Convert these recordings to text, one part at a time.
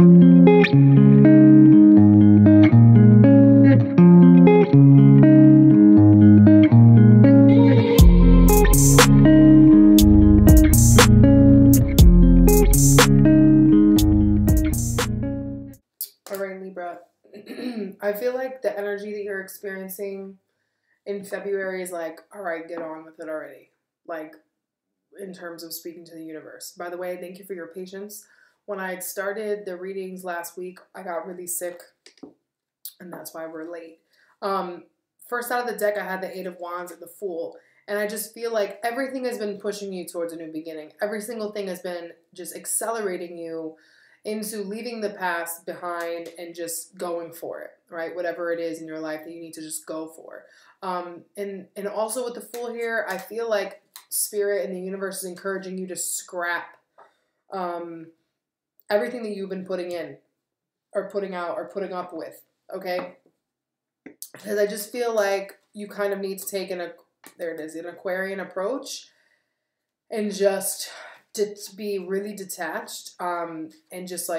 Libra, I feel like the energy that you're experiencing in February is like, all right, get on with it already. Like, in terms of speaking to the universe. By the way, thank you for your patience. When I started the readings last week, I got really sick, and that's why we're late. First out of the deck, I had the Eight of Wands and the Fool, and I just feel like everything has been pushing you towards a new beginning. Every single thing has been just accelerating you into leaving the past behind and just going for it, right? Whatever it is in your life that you need to just go for. And also with the Fool here, I feel like Spirit and the universe is encouraging you to scrap everything that you've been putting in or putting out or putting up with, okay? Because I just feel like you kind of need to take an Aquarian approach and just to be really detached and just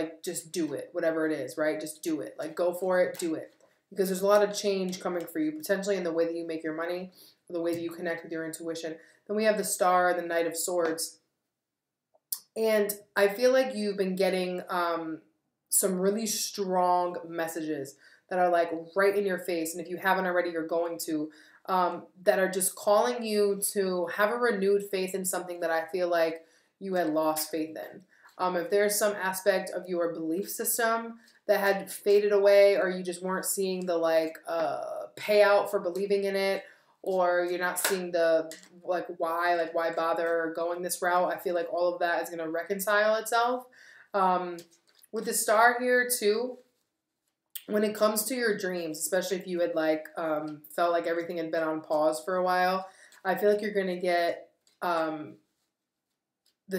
do it, whatever it is, right? Just do it. Like, go for it, do it. Because there's a lot of change coming for you, potentially in the way that you make your money, or the way that you connect with your intuition. Then we have the Star and the Knight of Swords. And I feel like you've been getting some really strong messages that are like right in your face. And if you haven't already, you're going to, that are just calling you to have a renewed faith in something that I feel like you had lost faith in. If there's some aspect of your belief system that had faded away, or you just weren't seeing the payout for believing in it, or you're not seeing the why bother going this route, I feel like all of that is going to reconcile itself. With the Star here too, when it comes to your dreams, especially if you had felt like everything had been on pause for a while, I feel like you're going to get the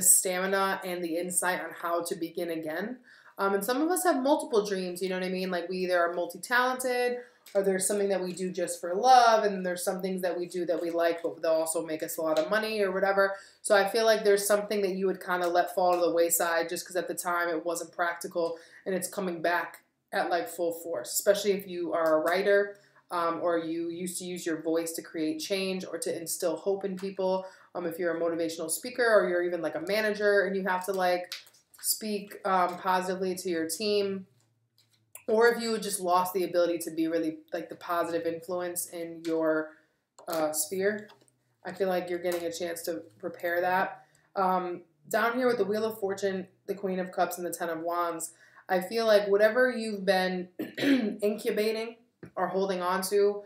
stamina and the insight on how to begin again. And some of us have multiple dreams, you know what I mean? Like, we either are multi-talented, or there's something that we do just for love, and there's some things that we do that we like, but they'll also make us a lot of money or whatever. So I feel like there's something that you would kind of let fall to the wayside just because at the time it wasn't practical, and it's coming back at like full force, especially if you are a writer, or you used to use your voice to create change or to instill hope in people. If you're a motivational speaker, or you're even like a manager and you have to speak positively to your team, or if you just lost the ability to be really the positive influence in your sphere, I feel like you're getting a chance to prepare that. Down here with the Wheel of Fortune, the Queen of Cups, and the Ten of Wands, I feel like whatever you've been incubating or holding on to,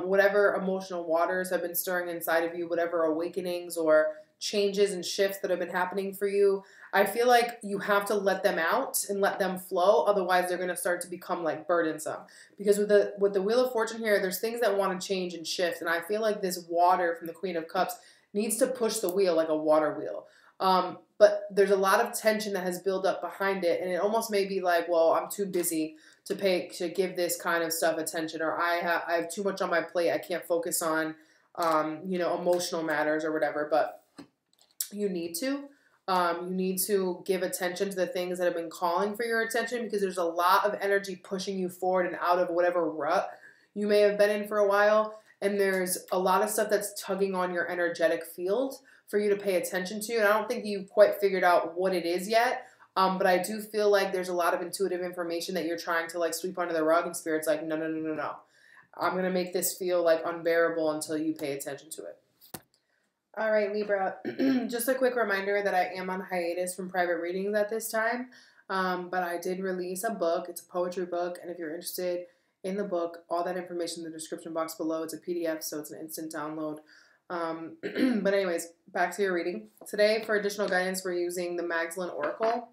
whatever emotional waters have been stirring inside of you, whatever awakenings or changes and shifts that have been happening for you, I feel like you have to let them out and let them flow. Otherwise, they're going to start to become burdensome. Because with the Wheel of Fortune here, there's things that want to change and shift. And I feel like this water from the Queen of Cups needs to push the wheel like a water wheel. But there's a lot of tension that has built up behind it. And it almost may be like, well, I'm too busy to give this kind of stuff attention, or I have too much on my plate. I can't focus on, emotional matters or whatever. But you need to. You need to give attention to the things that have been calling for your attention, because there's a lot of energy pushing you forward and out of whatever rut you may have been in for a while. And there's a lot of stuff that's tugging on your energetic field for you to pay attention to. And I don't think you've quite figured out what it is yet. But I do feel like there's a lot of intuitive information that you're trying to sweep under the rug, and Spirit's like, no, no, no, no, no. I'm going to make this feel unbearable until you pay attention to it. All right, Libra, just a quick reminder that I am on hiatus from private readings at this time, but I did release a book. It's a poetry book, and if you're interested in the book, all that information in the description box below. It's a PDF, so it's an instant download. But anyways, back to your reading. Today, for additional guidance, we're using the Magdalene Oracle,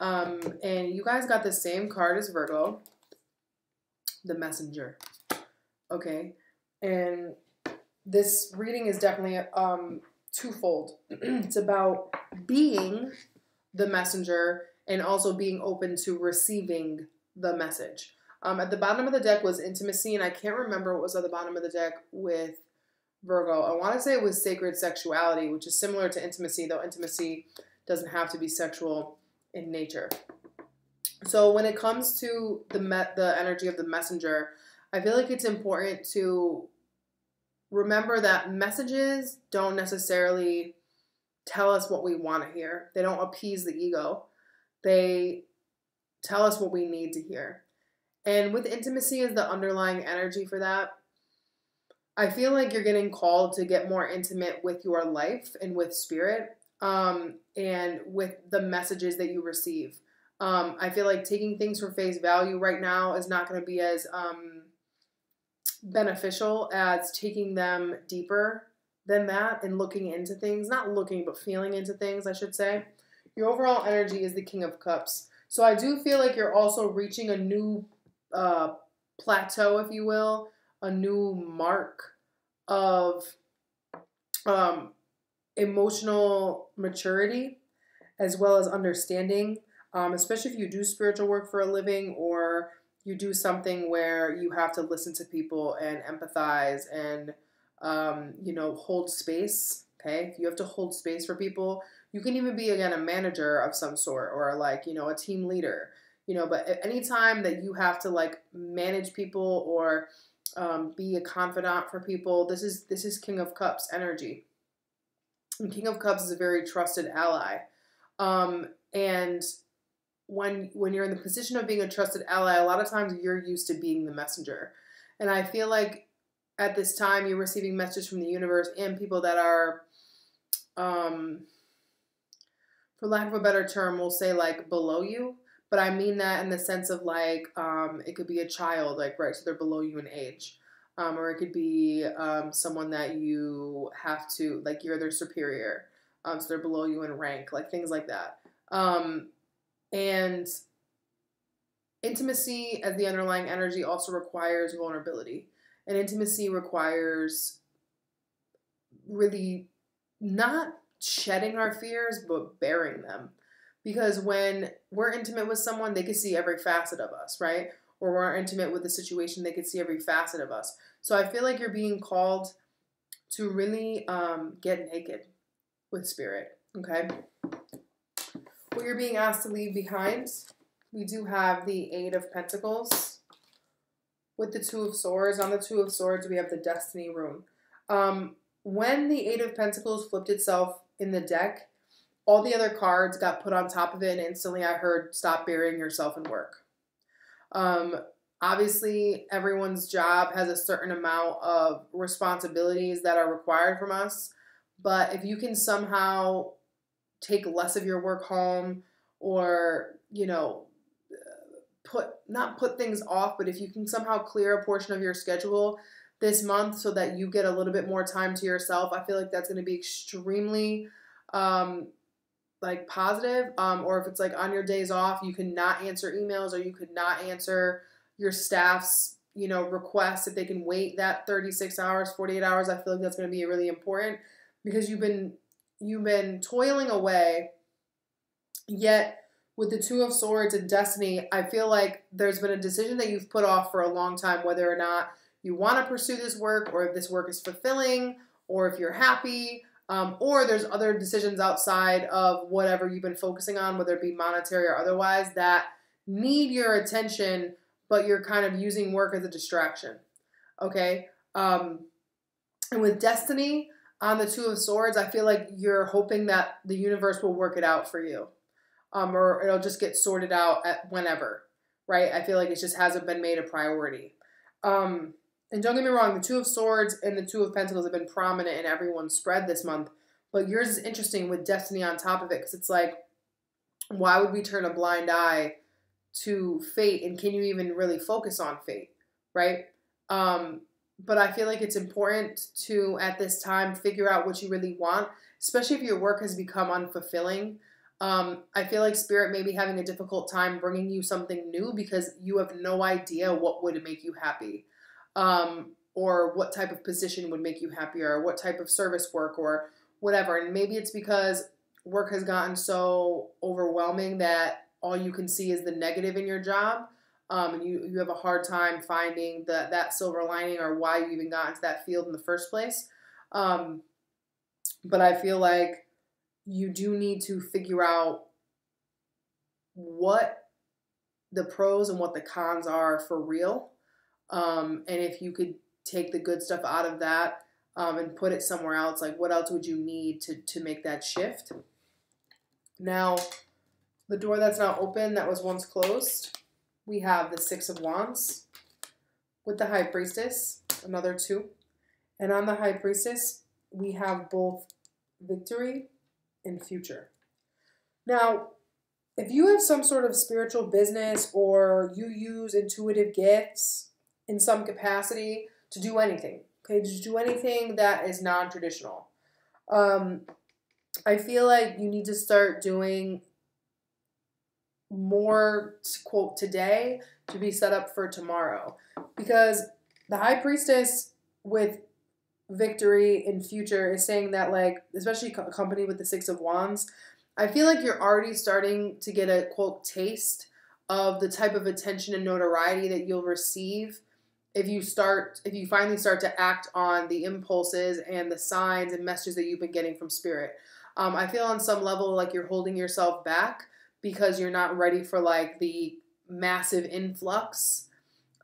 and you guys got the same card as Virgo, the Messenger, okay? And this reading is definitely twofold. It's about being the messenger and also being open to receiving the message. At the bottom of the deck was intimacy, and I can't remember what was at the bottom of the deck with Virgo. I want to say it was sacred sexuality, which is similar to intimacy, though intimacy doesn't have to be sexual in nature. So when it comes to the energy of the messenger, I feel like it's important to remember that messages don't necessarily tell us what we want to hear. They don't appease the ego. They tell us what we need to hear. And with intimacy as the underlying energy for that, I feel like you're getting called to get more intimate with your life and with spirit, and with the messages that you receive. I feel like taking things for face value right now is not going to be as beneficial as taking them deeper than that and looking into things. Not looking, but feeling into things, I should say. Your overall energy is the King of Cups. So I do feel like you're also reaching a new plateau, if you will, a new mark of emotional maturity as well as understanding, especially if you do spiritual work for a living, or you do something where you have to listen to people and empathize and, hold space. Okay. If you have to hold space for people, you can even be, again, a manager of some sort, or a team leader, but anytime that you have to manage people or be a confidant for people, this is King of Cups energy. And King of Cups is a very trusted ally. And when you're in the position of being a trusted ally, a lot of times you're used to being the messenger. And I feel like at this time you're receiving messages from the universe and people that are, for lack of a better term, we'll say below you. But I mean that in the sense of it could be a child, right, so they're below you in age. Or it could be someone that you have to, you're their superior. So they're below you in rank, things like that. And intimacy as the underlying energy also requires vulnerability. And intimacy requires really not shedding our fears, but bearing them. Because when we're intimate with someone, they can see every facet of us, right? Or we're intimate with a situation, they can see every facet of us. So I feel like you're being called to really get naked with spirit, okay? What you're being asked to leave behind, we do have the Eight of Pentacles with the Two of Swords. On the Two of Swords, we have the Destiny rune. When the Eight of Pentacles flipped itself in the deck, all the other cards got put on top of it, and instantly I heard, stop burying yourself in work. Obviously, everyone's job has a certain amount of responsibilities that are required from us, but if you can somehow take less of your work home, or, not put things off, but if you can somehow clear a portion of your schedule this month so that you get a little bit more time to yourself, I feel like that's going to be extremely positive. Or if it's on your days off, you could not answer emails, or you could not answer your staff's, requests, if they can wait that 36 hours, 48 hours, I feel like that's going to be really important, because you've been toiling away. Yet with the Two of Swords and Destiny, I feel like there's been a decision that you've put off for a long time, whether or not you want to pursue this work, or if this work is fulfilling, or if you're happy, or there's other decisions outside of whatever you've been focusing on, whether it be monetary or otherwise, that need your attention, but you're kind of using work as a distraction. Okay? And with Destiny on the Two of Swords, I feel like you're hoping that the universe will work it out for you. Or it'll just get sorted out at whenever, right? I feel like it just hasn't been made a priority. And don't get me wrong, the Two of Swords and the Two of Pentacles have been prominent in everyone's spread this month, but yours is interesting with Destiny on top of it, because it's why would we turn a blind eye to fate, and can you even really focus on fate, right? But I feel like it's important to, at this time, figure out what you really want, especially if your work has become unfulfilling. I feel like Spirit may be having a difficult time bringing you something new, because you have no idea what would make you happy, or what type of position would make you happier, or what type of service work, or whatever. And maybe it's because work has gotten so overwhelming that all you can see is the negative in your job, and you have a hard time finding that silver lining, or why you even got into that field in the first place. But I feel like you do need to figure out what the pros and what the cons are for real. And if you could take the good stuff out of that and put it somewhere else, like what else would you need to make that shift? Now, the door that's now open that was once closed, we have the Six of Wands with the High Priestess, another 2. And on the High Priestess, we have both victory and future. Now, if you have some sort of spiritual business or you use intuitive gifts in some capacity to do anything, okay, to do anything that is non-traditional, I feel like you need to start doing more, quote, today to be set up for tomorrow. Because the High Priestess with victory and future is saying that, like, especially accompanied with the Six of Wands, I feel like you're already starting to get a, quote, taste of the type of attention and notoriety that you'll receive if you finally start to act on the impulses and the signs and messages that you've been getting from Spirit. I feel on some level like you're holding yourself back because you're not ready for like the massive influx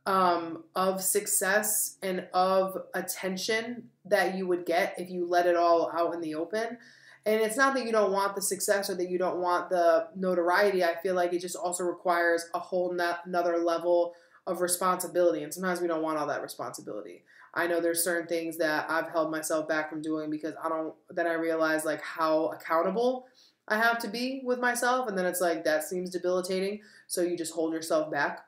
of success and of attention that you would get if you let it all out in the open. And it's not that you don't want the success or that you don't want the notoriety. I feel like it just also requires a whole another level of responsibility. And sometimes we don't want all that responsibility. I know there's certain things that I've held myself back from doing because then I realize like how accountable I have to be with myself. And then it's like, that seems debilitating. So you just hold yourself back.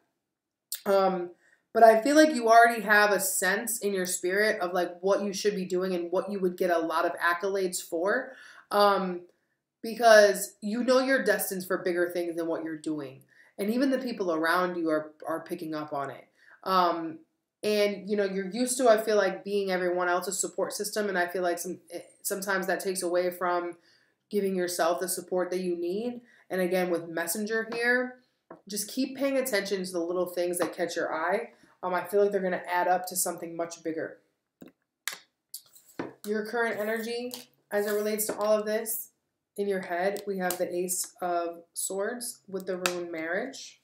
But I feel like you already have a sense in your spirit of like what you should be doing and what you would get a lot of accolades for. Because you know you're destined for bigger things than what you're doing. And even the people around you are picking up on it. And, you know, you're used to, I feel like, being everyone else's support system. And I feel like sometimes that takes away from giving yourself the support that you need. And again, with Messenger here, just keep paying attention to the little things that catch your eye. I feel like they're going to add up to something much bigger. Your current energy as it relates to all of this. In your head, we have the Ace of Swords with the rune Marriage.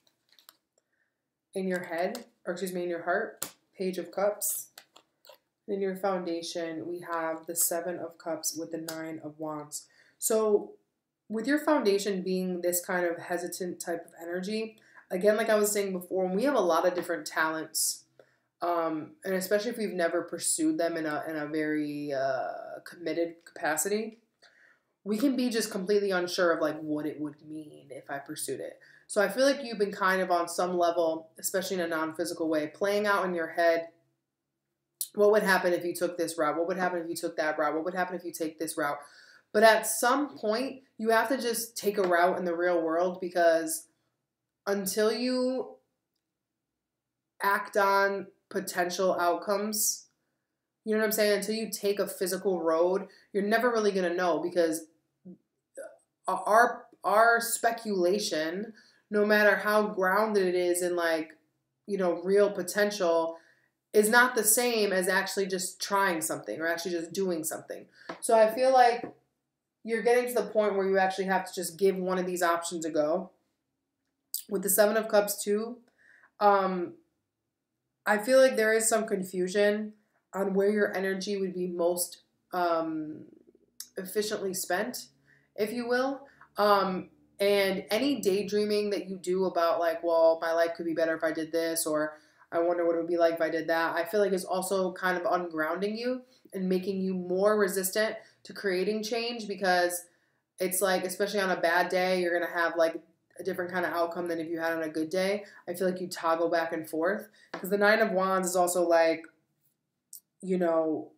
In your head, or excuse me, in your heart, Page of Cups. In your foundation, we have the Seven of Cups with the Nine of Wands. So with your foundation being this kind of hesitant type of energy, again, like I was saying before, we have a lot of different talents, and especially if we've never pursued them in a very committed capacity, we can be just completely unsure of like what it would mean if I pursued it. So I feel like you've been kind of on some level, especially in a non-physical way, playing out in your head, what would happen if you took this route? What would happen if you took that route? What would happen if you take this route? But at some point, you have to just take a route in the real world, because until you act on potential outcomes, you know what I'm saying? Until you take a physical road, you're never really going to know, because our speculation, no matter how grounded it is in like, you know, real potential, is not the same as actually just trying something or actually just doing something. So I feel like you're getting to the point where you actually have to just give one of these options a go. With the Seven of Cups too, I feel like there is some confusion on where your energy would be most efficiently spent, if you will. And any daydreaming that you do about like, well, my life could be better if I did this, or I wonder what it would be like if I did that, I feel like is also kind of ungrounding you and making you more resistant to creating change, because it's like, especially on a bad day, you're going to have like a different kind of outcome than if you had on a good day. I feel like you toggle back and forth, because the Nine of Wands is also like, you know,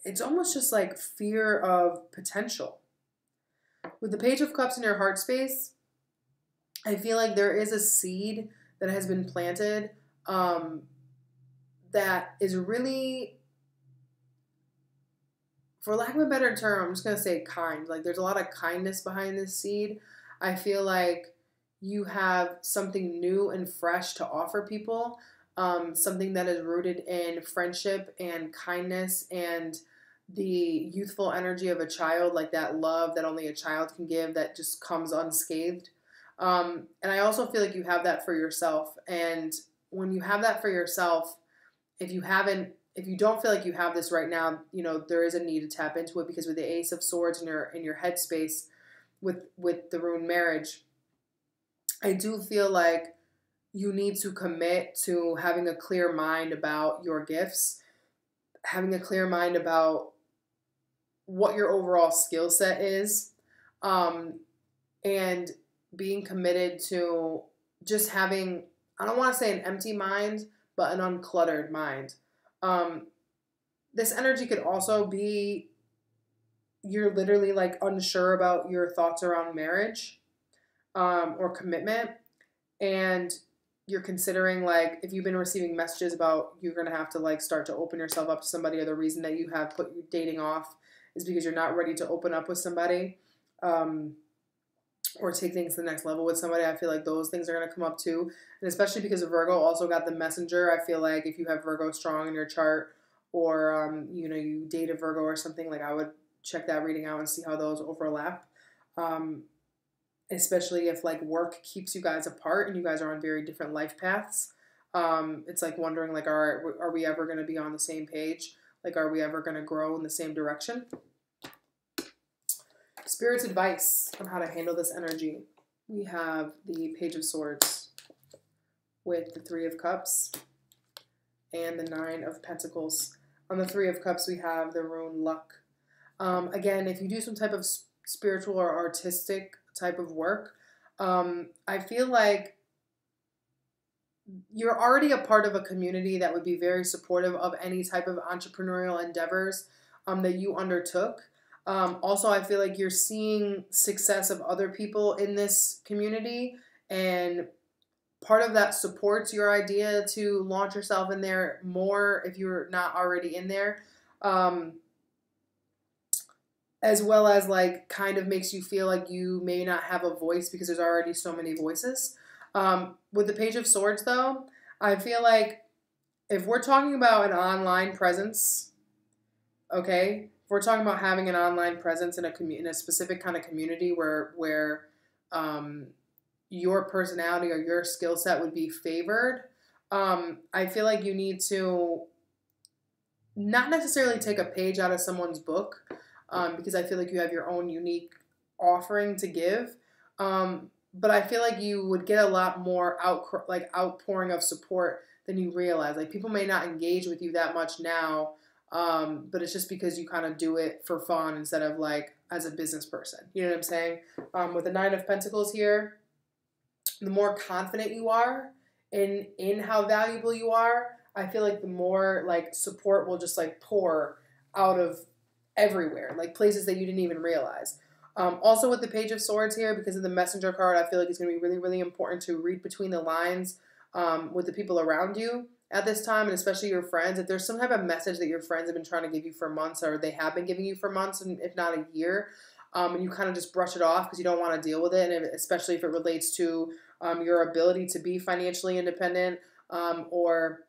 it's almost just like fear of potential. With the Page of Cups in your heart space, I feel like there is a seed that has been planted that is really, for lack of a better term, I'm just going to say kind. Like there's a lot of kindness behind this seed. I feel like you have something new and fresh to offer people, something that is rooted in friendship and kindness and the youthful energy of a child, like that love that only a child can give that just comes unscathed. And I also feel like you have that for yourself. And when you have that for yourself, if you don't feel like you have this right now, you know, there is a need to tap into it, because with the Ace of Swords in your headspace with the rune marriage, I do feel like you need to commit to having a clear mind about your gifts, having a clear mind about what your overall skill set is, and being committed to just having, I don't want to say an empty mind, but an uncluttered mind. This energy could also be you're literally like unsure about your thoughts around marriage, or commitment, and you're considering, like, if you've been receiving messages about you're going to have to like start to open yourself up to somebody, or the reason that you have put your dating off is because you're not ready to open up with somebody, or take things to the next level with somebody. I feel like those things are going to come up too. And especially because Virgo also got the Messenger, I feel like if you have Virgo strong in your chart, or, you know, you date a Virgo or something, like I would check that reading out and see how those overlap. Especially if like work keeps you guys apart and you guys are on very different life paths. It's like wondering, like, are we ever going to be on the same page? Like, are we ever going to grow in the same direction? Spirit's advice on how to handle this energy. We have the Page of Swords with the Three of Cups and the Nine of Pentacles. On the Three of Cups, we have the rune Luck. Again, if you do some type of spiritual or artistic type of work, I feel like you're already a part of a community that would be very supportive of any type of entrepreneurial endeavors that you undertook. Also, I feel like you're seeing success of other people in this community, and part of that supports your idea to launch yourself in there more if you're not already in there. As well as like kind of makes you feel like you may not have a voice because there's already so many voices. With the Page of Swords though, I feel like if we're talking about an online presence, okay, if we're talking about having an online presence in a specific kind of community where your personality or your skill set would be favored, I feel like you need to not necessarily take a page out of someone's book, because I feel like you have your own unique offering to give. But I feel like you would get a lot more outpouring of support than you realize. Like, people may not engage with you that much now, but it's just because you kind of do it for fun instead of like as a business person. You know what I'm saying? With the Nine of Pentacles here, the more confident you are in how valuable you are, I feel like the more like support will just like pour out of everywhere, like places that you didn't even realize. Also with the Page of Swords here, because of the Messenger card, I feel like it's going to be really, really important to read between the lines with the people around you at this time, and especially your friends. If there's some type of message that your friends have been trying to give you for months, or they have been giving you for months, and if not a year, and you kind of just brush it off because you don't want to deal with it, and especially if it relates to your ability to be financially independent, or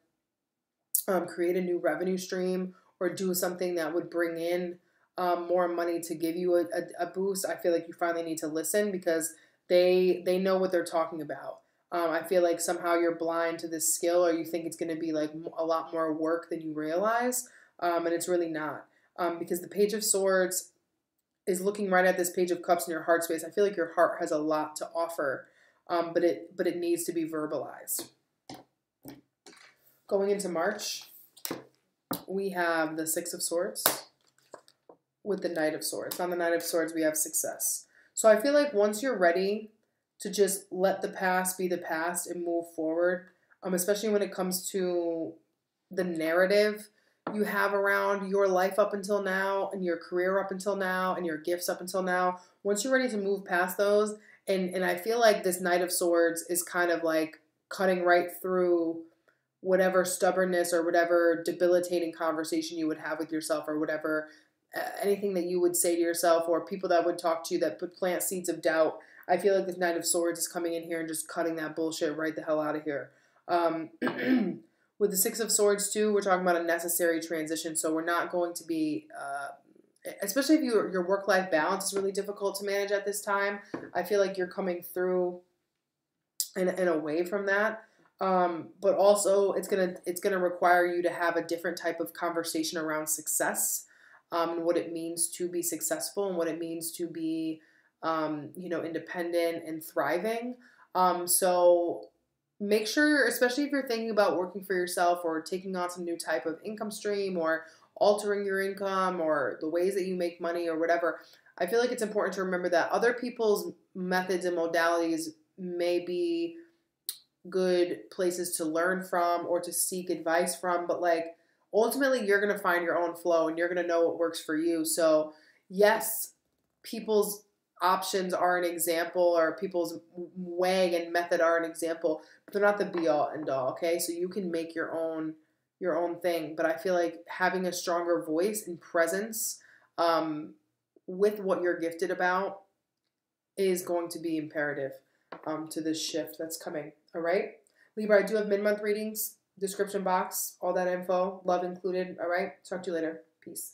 create a new revenue stream, or do something that would bring in more money to give you a boost, I feel like you finally need to listen, because they know what they're talking about. I feel like somehow you're blind to this skill, or you think it's going to be like a lot more work than you realize, and it's really not. Because the Page of Swords is looking right at this Page of Cups in your heart space. I feel like your heart has a lot to offer, but it needs to be verbalized. Going into March, we have the Six of Swords with the Knight of Swords. On the Knight of Swords, we have success. So I feel like once you're ready to just let the past be the past and move forward, especially when it comes to the narrative you have around your life up until now, and your career up until now, and your gifts up until now, once you're ready to move past those, and I feel like this Knight of Swords is kind of like cutting right through whatever stubbornness or whatever debilitating conversation you would have with yourself, or whatever, anything that you would say to yourself, or people that would talk to you that would plant seeds of doubt. I feel like this Knight of Swords is coming in here and just cutting that bullshit right the hell out of here. With the Six of Swords too, we're talking about a necessary transition. So we're not going to be, especially if your work-life balance is really difficult to manage at this time, I feel like you're coming through and away from that. But also it's gonna require you to have a different type of conversation around success, and what it means to be successful and what it means to be, independent and thriving. So make sure, especially if you're thinking about working for yourself or taking on some new type of income stream or altering your income or the ways that you make money or whatever, I feel like it's important to remember that other people's methods and modalities may be good places to learn from or to seek advice from, but like ultimately you're going to find your own flow and you're going to know what works for you. So yes, people's options are an example, or people's way and method are an example, but they're not the be all end all. Okay, so you can make your own thing, but I feel like having a stronger voice and presence, with what you're gifted about is going to be imperative, to this shift that's coming. All right, Libra, I do have mid-month readings, description box, all that info, love included. All right, talk to you later. Peace.